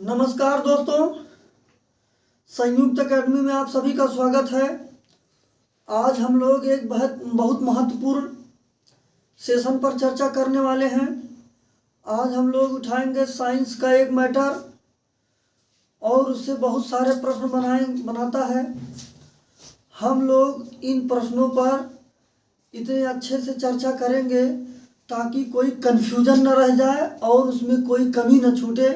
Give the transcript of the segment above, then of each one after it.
नमस्कार दोस्तों, संयुक्त अकेडमी में आप सभी का स्वागत है। आज हम लोग एक बहुत महत्वपूर्ण सेशन पर चर्चा करने वाले हैं। आज हम लोग उठाएंगे साइंस का एक मैटर और उससे बहुत सारे प्रश्न बनाता है। हम लोग इन प्रश्नों पर इतने अच्छे से चर्चा करेंगे ताकि कोई कन्फ्यूजन न रह जाए और उसमें कोई कमी न छूटे।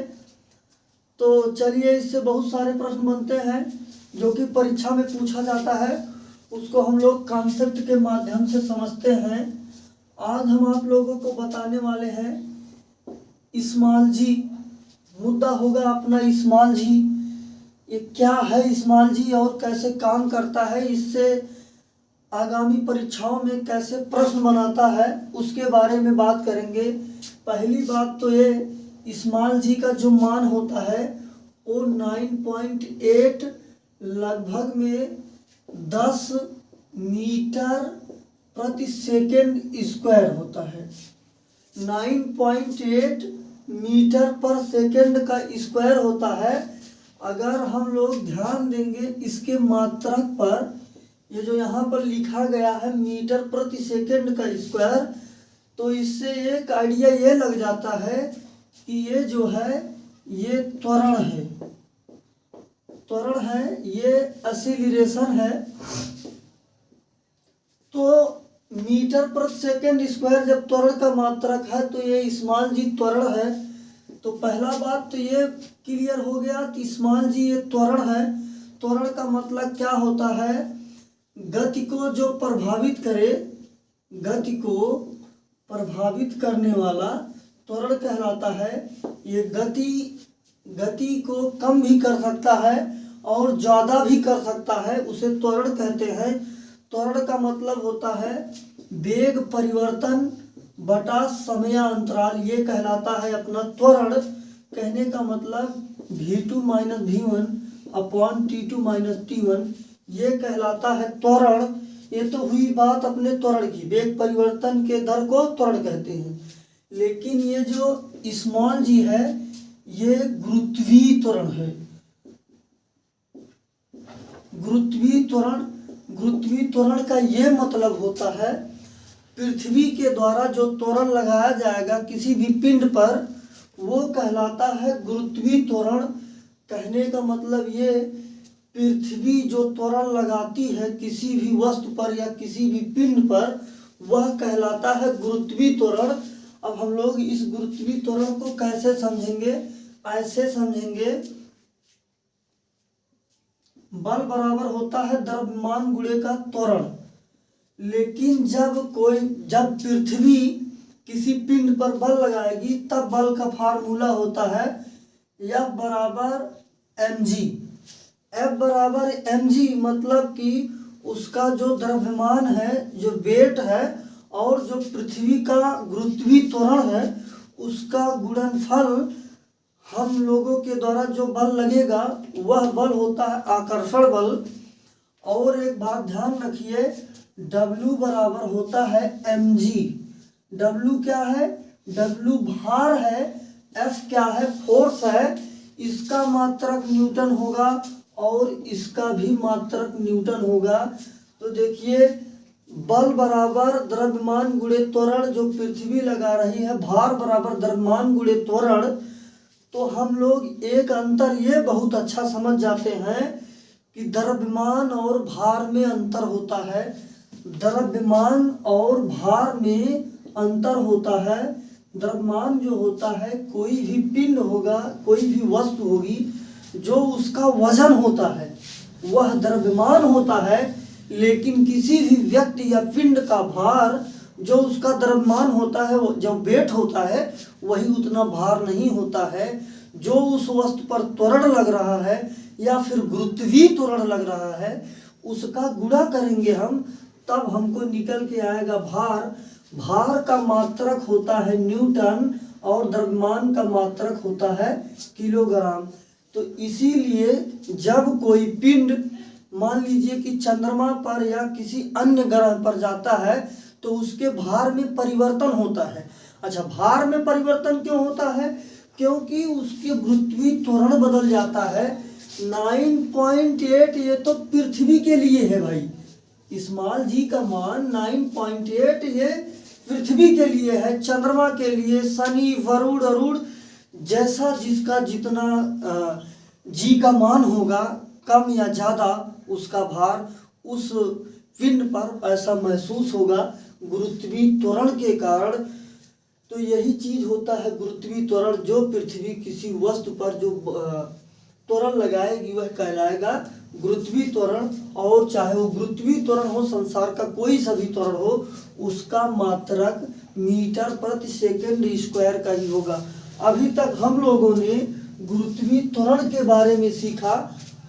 तो चलिए, इससे बहुत सारे प्रश्न बनते हैं जो कि परीक्षा में पूछा जाता है, उसको हम लोग कॉन्सेप्ट के माध्यम से समझते हैं। आज हम आप लोगों को बताने वाले हैं स्मॉल जी। मुद्दा होगा अपना स्मॉल जी। ये क्या है स्मॉल जी और कैसे काम करता है, इससे आगामी परीक्षाओं में कैसे प्रश्न बनाता है, उसके बारे में बात करेंगे। पहली बात तो ये स्मॉल जी का जो मान होता है वो 9.8 लगभग में 10 मीटर प्रति सेकेंड स्क्वायर होता है। 9.8 मीटर पर सेकेंड का स्क्वायर होता है। अगर हम लोग ध्यान देंगे इसके मात्रक पर, ये जो यहाँ पर लिखा गया है मीटर प्रति सेकेंड का स्क्वायर, तो इससे एक आइडिया ये लग जाता है कि ये जो है ये त्वरण है, ये एक्सीलरेशन है। तो मीटर प्रति सेकेंड स्क्वायर जब त्वरण का मात्रक है तो ये स्मॉल जी त्वरण है। तो पहला बात तो ये क्लियर हो गया कि स्मॉल जी ये त्वरण है। त्वरण का मतलब क्या होता है? गति को जो प्रभावित करे, गति को प्रभावित करने वाला त्वरण कहलाता है। ये गति को कम भी कर सकता है और ज़्यादा भी कर सकता है, उसे त्वरण कहते हैं। त्वरण का मतलब होता है वेग परिवर्तन बटा समयांतराल, ये कहलाता है अपना त्वरण। कहने का मतलब v2 minus v1 upon t2 minus t1, ये कहलाता है त्वरण। ये तो हुई बात अपने त्वरण की, वेग परिवर्तन के दर को त्वरण कहते हैं। लेकिन ये जो स्मॉल जी है ये गुरुत्वीय त्वरण है। गुरुत्वीय त्वरण का ये मतलब होता है पृथ्वी के द्वारा जो त्वरण लगाया जाएगा किसी भी पिंड पर, वो कहलाता है गुरुत्वीय त्वरण। कहने का मतलब ये पृथ्वी जो त्वरण लगाती है किसी भी वस्तु पर या किसी भी पिंड पर, वह कहलाता है गुरुत्वीय त्वरण। अब हम लोग इस गुरुत्वीय त्वरण को कैसे समझेंगे? ऐसे समझेंगे, बल बराबर होता है द्रव्यमान गुणे का त्वरण। लेकिन जब पृथ्वी किसी पिंड पर बल लगाएगी तब बल का फार्मूला होता है F बराबर mg। F बराबर mg मतलब कि उसका जो द्रव्यमान है, जो वेट है, और जो पृथ्वी का गुरुत्वीय त्वरण है उसका गुणनफल हम लोगों के द्वारा जो बल लगेगा वह बल होता है आकर्षण बल। और एक बात ध्यान रखिए, W बराबर होता है mg। W क्या है? W भार है, F क्या है? फोर्स है। इसका मात्रक न्यूटन होगा और इसका भी मात्रक न्यूटन होगा। तो देखिए, बल बराबर द्रव्यमान गुणे त्वरण, जो पृथ्वी लगा रही है, भार बराबर द्रव्यमान गुणे त्वरण। तो हम लोग एक अंतर ये बहुत अच्छा समझ जाते हैं कि द्रव्यमान और भार में अंतर होता है। द्रव्यमान और भार में अंतर होता है। द्रव्यमान जो होता है, कोई भी पिंड होगा, कोई भी वस्तु होगी, जो उसका वजन होता है वह द्रव्यमान होता है। लेकिन किसी भी व्यक्ति या पिंड का भार, जो उसका द्रव्यमान होता है, जो वेट होता है, वही उतना भार नहीं होता है। जो उस वस्तु पर त्वरण लग रहा है या फिर गुरुत्वीय त्वरण लग रहा है, उसका गुणा करेंगे हम, तब हमको निकल के आएगा भार। भार का मात्रक होता है न्यूटन और द्रव्यमान का मात्रक होता है किलोग्राम। तो इसीलिए जब कोई पिंड, मान लीजिए कि चंद्रमा पर या किसी अन्य ग्रह पर जाता है, तो उसके भार में परिवर्तन होता है। अच्छा, भार में परिवर्तन क्यों होता है? क्योंकि उसके गुरुत्वीय त्वरण बदल जाता है। 9.8 ये तो पृथ्वी के लिए है भाई, स्मॉल जी का मान 9.8 ये पृथ्वी के लिए है, चंद्रमा के लिए, शनि, वरुण, अरुण जैसा जिसका जितना जी का मान होगा कम या ज़्यादा, उसका भार उस पिंड पर ऐसा महसूस होगा गुरुत्वीय त्वरण के कारण। तो यही चीज होता है गुरुत्वीय त्वरण। जो पृथ्वी किसी वस्तु पर जो त्वरण लगाएगी वह कहलाएगा गुरुत्वीय त्वरण। और चाहे वो गुरुत्वीय त्वरण हो, संसार का कोई सा भी त्वरण हो, उसका मात्रक मीटर प्रति सेकंड स्क्वायर का ही होगा। अभी तक हम लोगों ने गुरुत्वीय त्वरण के बारे में सीखा।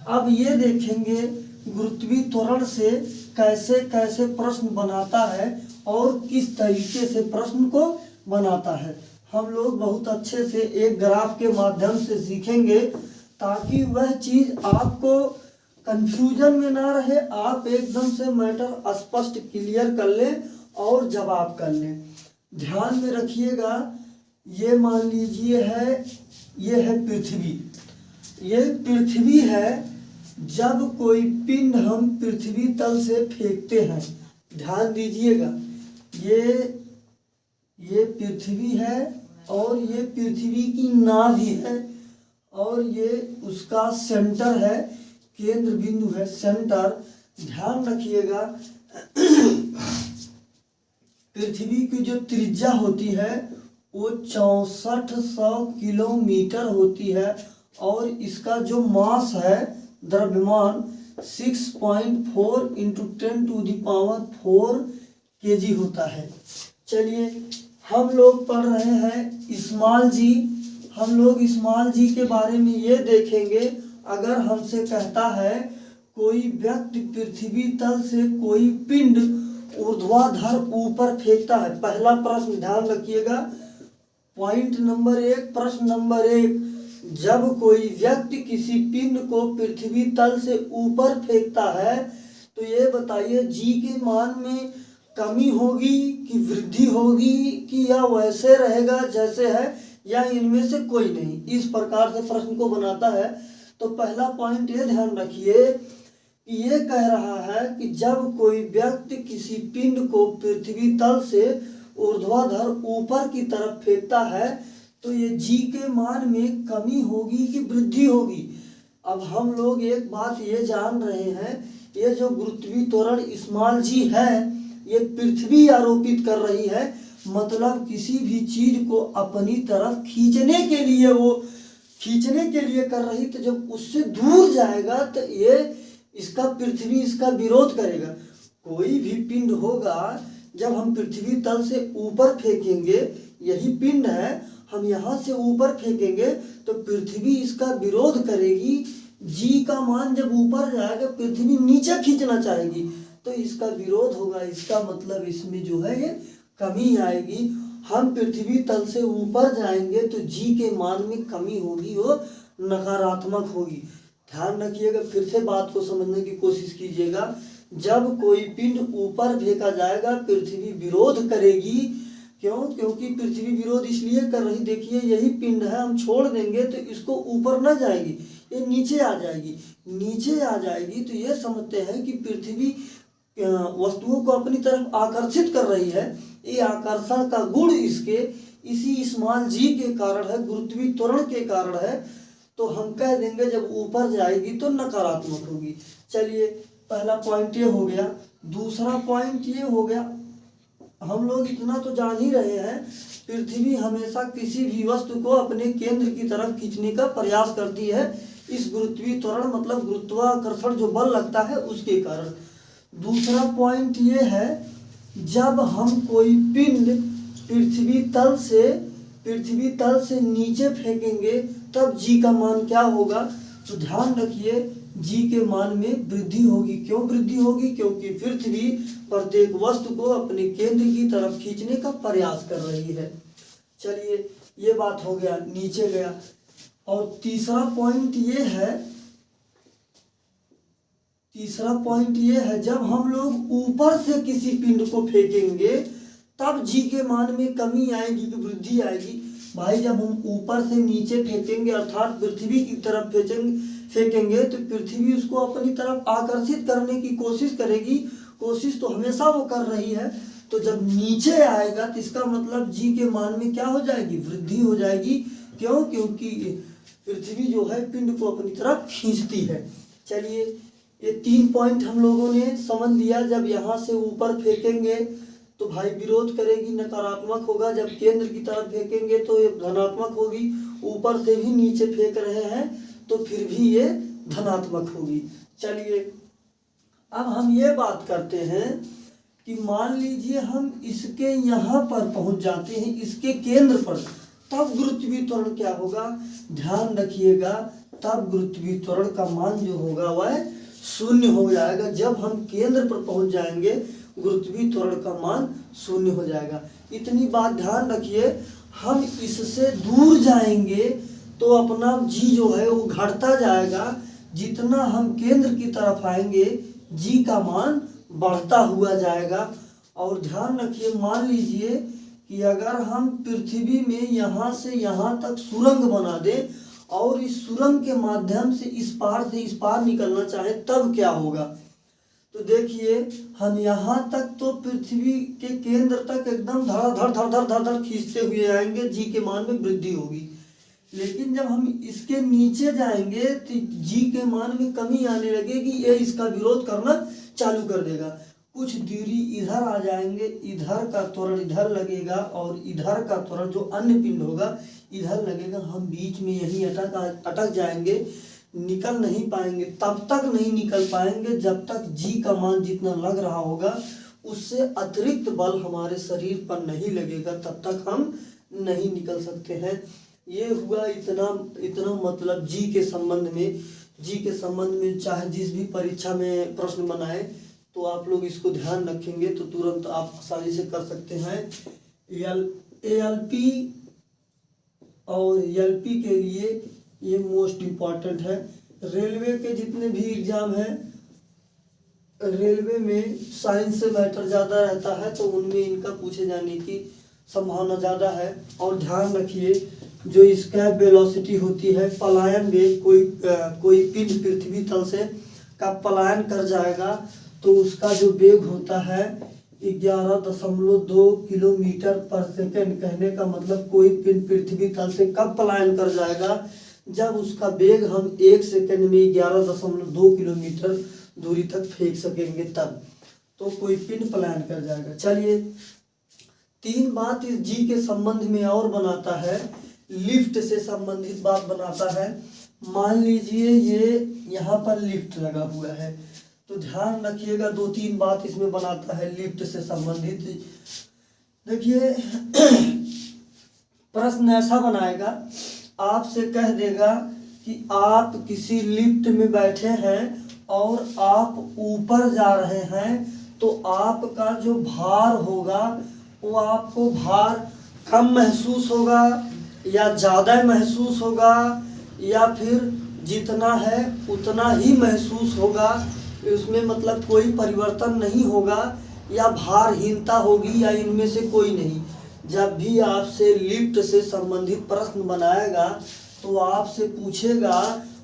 अब ये देखेंगे गुरुत्वीय त्वरण से कैसे कैसे प्रश्न बनाता है और किस तरीके से प्रश्न को बनाता है। हम लोग बहुत अच्छे से एक ग्राफ के माध्यम से सीखेंगे ताकि वह चीज आपको कंफ्यूजन में ना रहे, आप एकदम से मैटर स्पष्ट क्लियर कर लें और जवाब कर लें। ध्यान में रखिएगा, ये मान लीजिए है, ये है पृथ्वी, ये पृथ्वी है। जब कोई पिंड हम पृथ्वी तल से फेंकते हैं, ध्यान दीजिएगा, ये पृथ्वी है और ये पृथ्वी की नाभि है और ये उसका सेंटर है, केंद्र बिंदु है, सेंटर। ध्यान रखिएगा पृथ्वी की जो त्रिज्या होती है वो 6400 किलोमीटर होती है और इसका जो मास है, द्रव्यमान, 6.4 × 10⁴ kg होता है। चलिए हम लोग पढ़ रहे हैं स्मॉल जी। हम लोग स्मॉल जी के बारे में ये देखेंगे। अगर हमसे कहता है कोई व्यक्ति पृथ्वी तल से कोई पिंड ऊर्ध्वाधर ऊपर फेंकता है, पहला प्रश्न ध्यान रखिएगा, पॉइंट नंबर 1, प्रश्न नंबर 1, जब कोई व्यक्ति किसी पिंड को पृथ्वी तल से ऊपर फेंकता है तो ये बताइए जी के मान में कमी होगी कि वृद्धि होगी कि या वैसे रहेगा जैसे है या इनमें से कोई नहीं। इस प्रकार से प्रश्न को बनाता है। तो पहला पॉइंट ये ध्यान रखिए कि ये कह रहा है कि जब कोई व्यक्ति किसी पिंड को पृथ्वी तल से ऊर्ध्वाधर ऊपर की तरफ फेंकता है तो ये जी के मान में कमी होगी कि वृद्धि होगी। अब हम लोग एक बात ये जान रहे हैं, ये जो गुरुत्वीय त्वरण स्मॉल जी है ये पृथ्वी आरोपित कर रही है, मतलब किसी भी चीज को अपनी तरफ खींचने के लिए वो खींचने के लिए कर रही, तो जब उससे दूर जाएगा तो ये इसका पृथ्वी इसका विरोध करेगा। कोई भी पिंड होगा जब हम पृथ्वी तल से ऊपर फेंकेंगे, यही पिंड है, हम यहाँ से ऊपर फेंकेंगे तो पृथ्वी इसका विरोध करेगी। जी का मान जब ऊपर जाएगा पृथ्वी नीचे खींचना चाहेगी तो इसका विरोध होगा। इसका मतलब इसमें जो है ये कमी आएगी। हम पृथ्वी तल से ऊपर जाएंगे तो जी के मान में कमी होगी, वो नकारात्मक होगी। ध्यान रखिएगा, फिर से बात को समझने की कोशिश कीजिएगा। जब कोई पिंड ऊपर फेंका जाएगा पृथ्वी विरोध करेगी। क्यों? क्योंकि पृथ्वी विरोध इसलिए कर रही, देखिए यही पिंड है, हम छोड़ देंगे तो इसको ऊपर न जाएगी, ये नीचे आ जाएगी। नीचे आ जाएगी तो ये समझते हैं कि पृथ्वी वस्तुओं को अपनी तरफ आकर्षित कर रही है। ये आकर्षण का गुण इसके इसी स्मॉल जी के कारण है, गुरुत्वीय त्वरण के कारण है। तो हम कह देंगे जब ऊपर जाएगी तो नकारात्मक होगी। चलिए पहला पॉइंट ये हो गया। दूसरा पॉइंट ये हो गया, हम लोग इतना तो जान ही रहे हैं पृथ्वी हमेशा किसी भी वस्तु को अपने केंद्र की तरफ खींचने का प्रयास करती है, इस गुरुत्वीय त्वरण मतलब गुरुत्वाकर्षण जो बल लगता है उसके कारण। दूसरा पॉइंट ये है, जब हम कोई पिंड पृथ्वी तल से नीचे फेंकेंगे तब जी का मान क्या होगा। तो ध्यान रखिए जी के मान में वृद्धि होगी। क्यों वृद्धि होगी? क्योंकि पृथ्वी प्रत्येक वस्तु को अपने केंद्र की तरफ खींचने का प्रयास कर रही है। चलिए ये बात हो गया, नीचे गया। और तीसरा पॉइंट ये है जब हम लोग ऊपर से किसी पिंड को फेंकेंगे तब जी के मान में कमी आएगी कि वृद्धि आएगी। भाई जब हम ऊपर से नीचे फेंकेंगे अर्थात पृथ्वी की तरफ फेंकेंगे तो पृथ्वी उसको अपनी तरफ आकर्षित करने की कोशिश करेगी। कोशिश तो हमेशा वो कर रही है। तो जब नीचे आएगा तो इसका मतलब जी के मान में क्या हो जाएगी, वृद्धि हो जाएगी। क्यों? क्योंकि पृथ्वी जो है पिंड को अपनी तरफ खींचती है। चलिए ये 3 पॉइंट हम लोगों ने समझ लिया। जब यहाँ से ऊपर फेंकेंगे तो भाई विरोध करेगी, नकारात्मक होगा। जब केंद्र की तरफ फेंकेंगे तो ये धनात्मक होगी। ऊपर से भी नीचे फेंक रहे हैं तो फिर भी ये धनात्मक होगी। चलिए अब हम ये बात करते हैं कि मान लीजिए हम इसके यहाँ पर पहुँच जाते हैं, इसके केंद्र पर, तब गुरुत्वीय त्वरण क्या होगा? ध्यान रखिएगा, तब गुरुत्वीय त्वरण का मान जो होगा वह शून्य हो जाएगा। जब हम केंद्र पर पहुंच जाएंगे गुरुत्वीय त्वरण का मान शून्य हो जाएगा। इतनी बात ध्यान रखिए। हम इससे दूर जाएंगे तो अपना जी जो है वो घटता जाएगा। जितना हम केंद्र की तरफ आएंगे जी का मान बढ़ता हुआ जाएगा। और ध्यान रखिए, मान लीजिए कि अगर हम पृथ्वी में यहाँ से यहाँ तक सुरंग बना दें और इस सुरंग के माध्यम से इस पार से इस पार निकलना चाहे तब क्या होगा? तो देखिए हम यहाँ तक तो पृथ्वी के केंद्र तक एकदम धड़ धड़ धड़ धड़ खींचते हुए आएंगे, जी के मान में वृद्धि होगी। लेकिन जब हम इसके नीचे जाएंगे तो जी के मान में कमी आने लगेगी। ये इसका विरोध करना चालू कर देगा। कुछ दूरी इधर आ जाएंगे, इधर का त्वरण इधर लगेगा और इधर का त्वरण जो अन्य पिंड होगा इधर लगेगा। हम बीच में यहीं अटक जाएंगे, निकल नहीं पाएंगे। तब तक नहीं निकल पाएंगे जब तक जी का मान जितना लग रहा होगा उससे अतिरिक्त बल हमारे शरीर पर नहीं लगेगा, तब तक हम नहीं निकल सकते हैं। ये हुआ इतना मतलब जी के संबंध में। जी के संबंध में चाहे जिस भी परीक्षा में प्रश्न बनाए तो आप लोग इसको ध्यान रखेंगे तो तुरंत आप आसानी से कर सकते हैं। एएलपी और एलपी के लिए ये मोस्ट इम्पॉर्टेंट है। रेलवे के जितने भी एग्जाम हैं, रेलवे में साइंस से मैटर ज़्यादा रहता है तो उनमें इनका पूछे जाने की संभावना ज़्यादा है। और ध्यान रखिए जो इसका वेलोसिटी होती है, पलायन वेग, कोई पिंड पृथ्वी तल से का पलायन कर जाएगा तो उसका जो वेग होता है 11.2 किलोमीटर पर सेकेंड। कहने का मतलब कोई पिंड पृथ्वी तल से कब पलायन कर जाएगा? जब उसका वेग हम 1 सेकेंड में 11.2 किलोमीटर दूरी तक फेंक सकेंगे तब तो कोई पिंड पलायन कर जाएगा। चलिए 3 बात इस जी के संबंध में और बनाता है, लिफ्ट से संबंधित बात बनाता है। मान लीजिए ये यहाँ पर लिफ्ट लगा हुआ है तो ध्यान रखिएगा 2-3 बात इसमें बनाता है लिफ्ट से संबंधित। देखिए प्रश्न ऐसा बनाएगा, आपसे कह देगा कि आप किसी लिफ्ट में बैठे हैं और आप ऊपर जा रहे हैं तो आपका जो भार होगा वो आपको भार कम महसूस होगा या ज़्यादा महसूस होगा या फिर जितना है उतना ही महसूस होगा, उसमें मतलब कोई परिवर्तन नहीं होगा या भारहीनता होगी या इनमें से कोई नहीं। जब भी आपसे लिफ्ट से संबंधित प्रश्न बनाएगा तो आपसे पूछेगा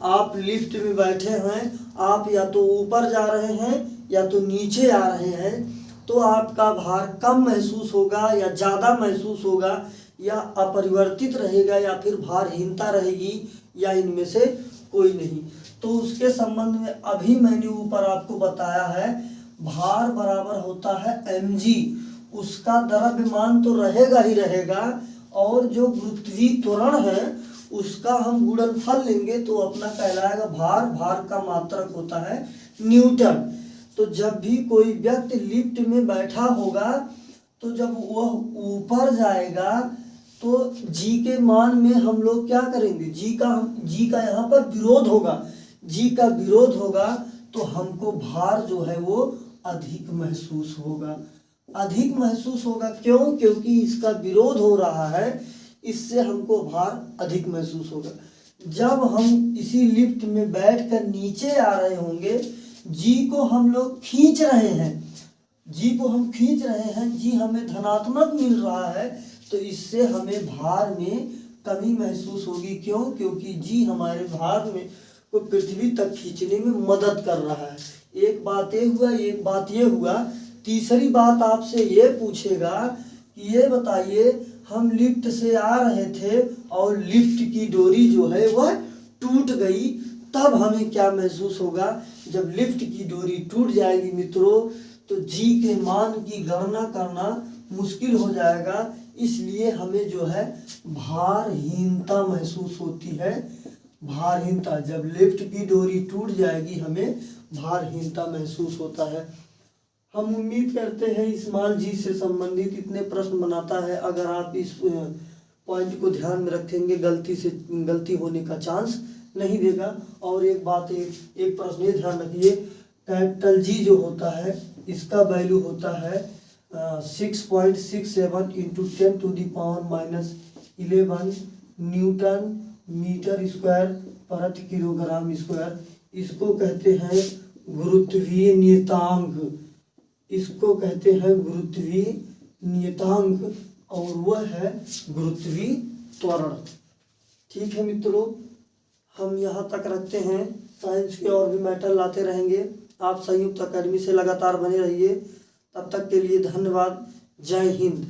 आप लिफ्ट में बैठे हैं, आप या तो ऊपर जा रहे हैं या तो नीचे आ रहे हैं, तो आपका भार कम महसूस होगा या ज़्यादा महसूस होगा या अपरिवर्तित रहेगा या फिर भारहीनता रहेगी या इनमें से कोई नहीं। तो उसके संबंध में अभी मैंने ऊपर आपको बताया है, भार बराबर होता है mg, उसका द्रव्यमान तो रहेगा ही रहेगा और जो गुरुत्वीय त्वरण है उसका हम गुणनफल लेंगे तो अपना कहलाएगा भार। भार का मात्रक होता है न्यूटन। तो जब भी कोई व्यक्ति लिफ्ट में बैठा होगा तो जब वह ऊपर जाएगा तो जी के मान में हम लोग क्या करेंगे, जी का यहाँ पर विरोध होगा। जी का विरोध होगा तो हमको भार जो है वो अधिक महसूस होगा। अधिक महसूस होगा क्यों? क्योंकि इसका विरोध हो रहा है, इससे हमको भार अधिक महसूस होगा। जब हम इसी लिफ्ट में बैठकर नीचे आ रहे होंगे, जी को हम लोग खींच रहे हैं, जी को हम खींच रहे हैं, जी हमें धनात्मक मिल रहा है तो इससे हमें भार में कमी महसूस होगी। क्यों? क्योंकि जी हमारे भार में को पृथ्वी तक खींचने में मदद कर रहा है। एक बात ये हुआ, एक बात ये हुआ। तीसरी बात आपसे ये पूछेगा कि ये बताइए, हम लिफ्ट से आ रहे थे और लिफ्ट की डोरी जो है वह टूट गई, तब हमें क्या महसूस होगा? जब लिफ्ट की डोरी टूट जाएगी मित्रों, तो जी के मान की गणना करना मुश्किल हो जाएगा। इसलिए हमें जो है भारहीनता महसूस होती है। भारहीनता, जब लिफ्ट की डोरी टूट जाएगी हमें भारहीनता महसूस होता है। हम उम्मीद करते हैं इस्माइल जी से संबंधित इतने प्रश्न बनाता है। अगर आप इस पॉइंट को ध्यान में रखेंगे, गलती होने का चांस नहीं देगा। और एक बात, एक प्रश्न ये ध्यान रखिए, कैपिटल जी जो होता है इसका वैल्यू होता है 6.67 इंटू 10⁻⁻11 न्यूटन मीटर स्क्वायर प्रति किलोग्राम स्क्वायर। इसको कहते हैं गुरुत्वीय नियतांक, इसको कहते हैं गुरुत्वीय नियतांक, और वह है गुरुत्वीय त्वरण। ठीक है मित्रों, हम यहाँ तक रखते हैं। साइंस के और भी मैटर लाते रहेंगे। आप संयुक्त अकेडमी से लगातार बने रहिए। तब तक के लिए धन्यवाद। जय हिंद।